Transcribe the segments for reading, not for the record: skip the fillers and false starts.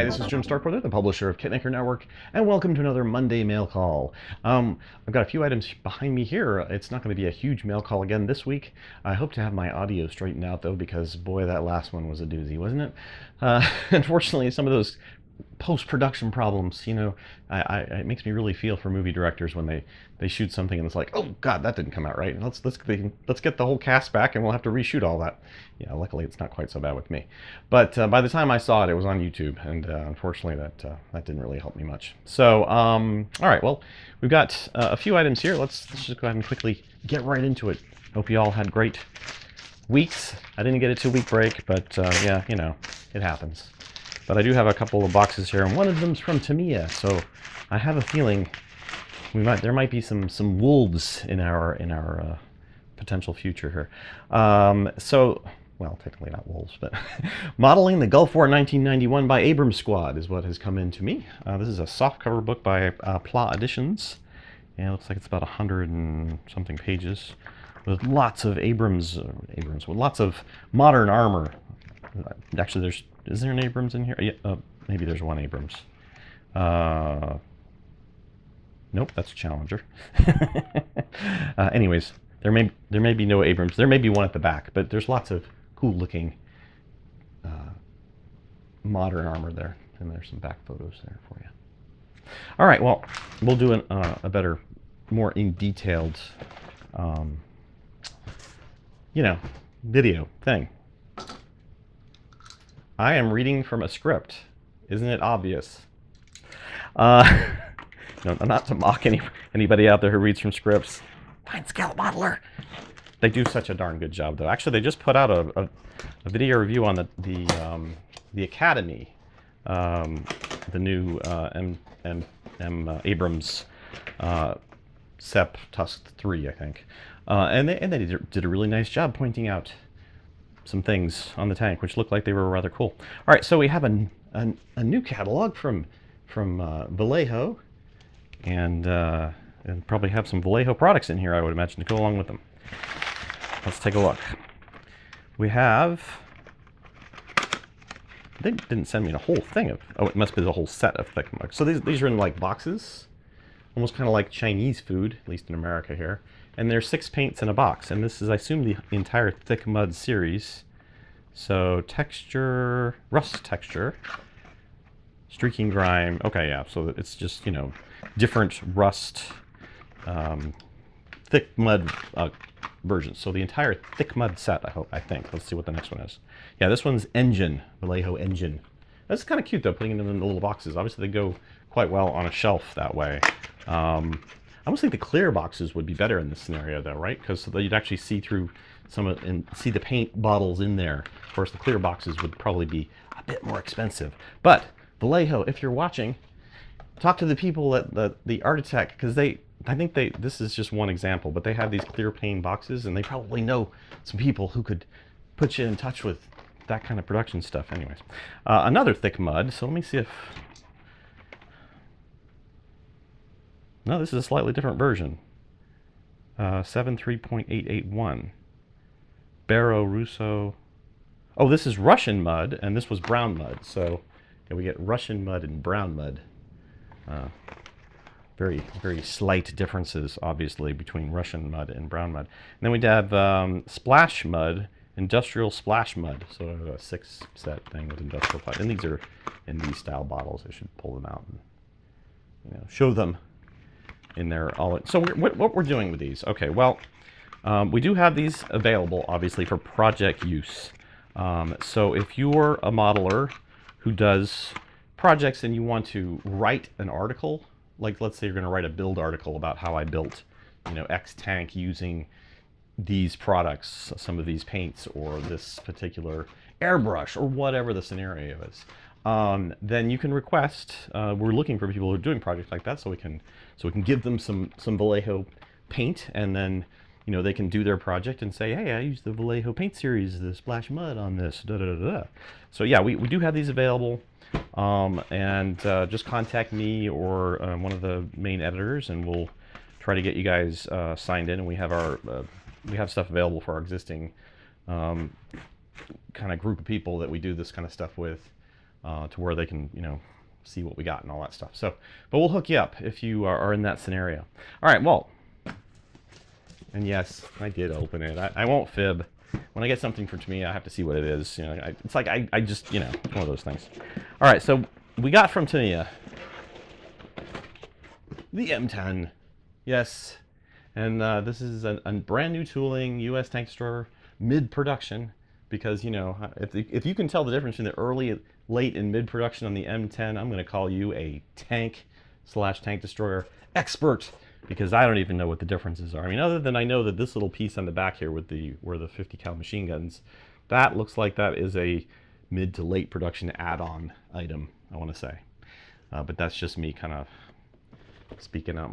Hi, this is Jim Starkweather, the publisher of KitMaker Network, and welcome to another Monday mail call. I've got a few items behind me here. It's not going to be a huge mail call again this week. I hope to have my audio straightened out, though, because, boy, that last one was a doozy, wasn't it? Unfortunately, some of those post-production problems, it makes me really feel for movie directors when they shoot something and it's like, oh God, that didn't come out right. Let's get the whole cast back and we'll have to reshoot all that. Yeah, luckily it's not quite so bad with me. But by the time I saw it, it was on YouTube, and unfortunately that didn't really help me much. So all right, well, we've got a few items here. Let's just go ahead and quickly get right into it. Hope you all had great weeks. I didn't get a 2-week break, but yeah, it happens. But I do have a couple of boxes here, and one of them's from Tamiya, so I have a feeling there might be some wolves in our potential future here. Well, technically not wolves, but Modeling the Gulf War 1991 by Abrams Squad is what has come in to me. This is a softcover book by Pla Editions, and it looks like it's about 100 and something pages with lots of Abrams with lots of modern armor. Actually, is there an Abrams in here? Yeah, maybe there's one Abrams. Nope, that's a Challenger. Anyways, there may be no Abrams. There may be one at the back, but there's lots of cool-looking modern armor there, and there's some back photos there for you. All right, well, we'll do a better, more in-detailed, video thing. I am reading from a script. Isn't it obvious? No, not to mock anybody out there who reads from scripts. Fine scale modeler. They do such a darn good job, though. Actually, they just put out a video review on the Academy, the new Abrams SEP Tusk 3, I think, and they did a really nice job pointing out some things on the tank which looked like they were rather cool. All right, so we have a new catalog from Vallejo, and probably have some Vallejo products in here, I would imagine, to go along with them. Let's take a look. We have, they didn't send me a whole thing of, oh, it must be the whole set of thick mugs. So these are in like boxes, almost kind of like Chinese food, at least in America here. And there's 6 paints in a box, and this is, I assume, the entire Thick Mud series. So texture, rust texture, streaking grime. Okay, yeah, so it's just, different rust, Thick Mud versions. So the entire Thick Mud set, I think. Let's see what the next one is. Yeah, this one's Engine, Vallejo Engine. That's kind of cute, though, putting them in the little boxes. Obviously, they go quite well on a shelf that way. I almost think the clear boxes would be better in this scenario, though, right? Because you'd actually see through some of and see the paint bottles in there. Of course, the clear boxes would probably be a bit more expensive. But Vallejo, if you're watching, talk to the people at the Artitech, because this is just one example, but they have these clear paint boxes, and they probably know some people who could put you in touch with that kind of production stuff. Anyways, another Thick Mud. So let me see if. No, this is a slightly different version. 7.3.881. Barrow Russo. Oh, this is Russian mud, and this was brown mud. So yeah, we get Russian mud and brown mud. Very, very slight differences, obviously, between Russian mud and brown mud. And then we'd have splash mud, industrial splash mud. So a 6-set thing with industrial mud. And these are in these style bottles. I should pull them out and show them in there. So what we're doing with these? Okay, well, we do have these available, obviously, for project use. So if you're a modeler who does projects and you want to write an article, like let's say you're going to write a build article about how I built, X tank using these products, some of these paints, or this particular airbrush, or whatever the scenario is. Then you can request. We're looking for people who are doing projects like that, so we can give them some Vallejo paint, and then they can do their project and say, hey, I used the Vallejo paint series, the splash mud on this. Da, da, da, da. So yeah, we do have these available, and just contact me or one of the main editors, and we'll try to get you guys signed in. And we have stuff available for our existing kind of group of people that we do this kind of stuff with. to where they can, see what we got and all that stuff. So, but we'll hook you up if you are in that scenario. All right, well, and yes, I did open it. I won't fib. When I get something from Tamiya, I have to see what it is. It's like I just, it's one of those things. All right, so we got from Tamiya the M10. Yes, and this is a brand new tooling, U.S. Tank Destroyer, mid-production, because, if you can tell the difference in the early, late, and mid-production on the M10, I'm going to call you a tank/tank destroyer expert, because I don't even know what the differences are. I mean, other than I know that this little piece on the back here with where the 50 cal machine guns, that looks like that is a mid to late production add-on item, I want to say. But that's just me kind of speaking out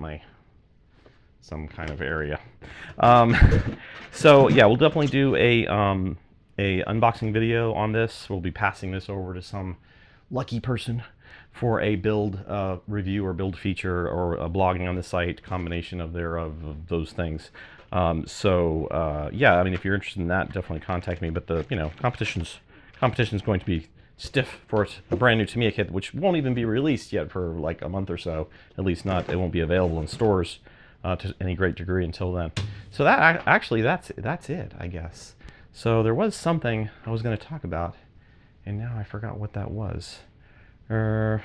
some kind of area. So yeah, we'll definitely do a unboxing video on this. We'll be passing this over to some lucky person for a build review or build feature or a blogging on the site, combination of those things. Yeah, I mean, if you're interested in that, definitely contact me. But the competition's going to be stiff for a brand new Tamiya kit, which won't even be released yet for like a month or so. At least not. It won't be available in stores to any great degree until then. So that actually that's it, I guess. So there was something I was going to talk about, and now I forgot what that was. Here's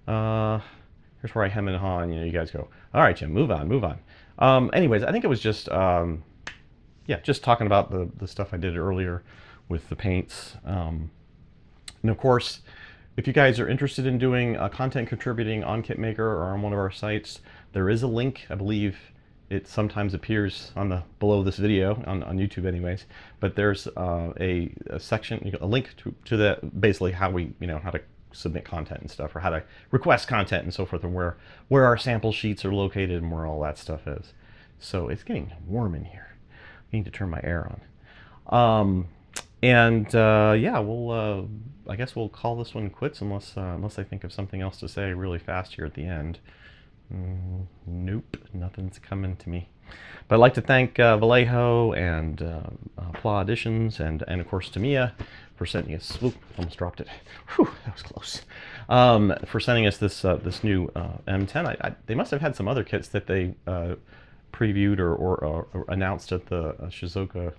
where I hem and haw, and you guys go, all right, Jim, move on. Anyways, I think it was just just talking about the stuff I did earlier with the paints. And of course, if you guys are interested in doing content contributing on KitMaker or on one of our sites, there is a link. I believe it sometimes appears below this video on YouTube, anyways. But there's a section, a link to that, basically how how to submit content and stuff, or how to request content and so forth, and where our sample sheets are located and where all that stuff is. So it's getting warm in here. I need to turn my air on. Yeah, I guess we'll call this one quits unless I think of something else to say really fast here at the end. Nope, nothing's coming to me. But I'd like to thank Vallejo and Pla Editions and of course Tamiya for sending us. Whoop, almost dropped it. Whew, that was close. For sending us this new M10. They must have had some other kits that they previewed or announced at the Shizuoka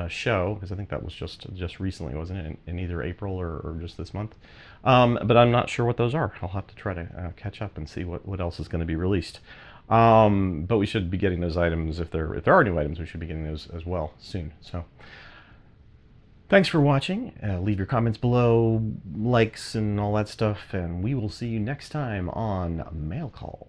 show, because I think that was just recently, wasn't it, in either April or just this month. But I'm not sure what those are. I'll have to try to catch up and see what else is going to be released. But we should be getting those items, if there are new items, we should be getting those as well soon. So thanks for watching. Leave your comments below, likes and all that stuff, and we will see you next time on Mail Call.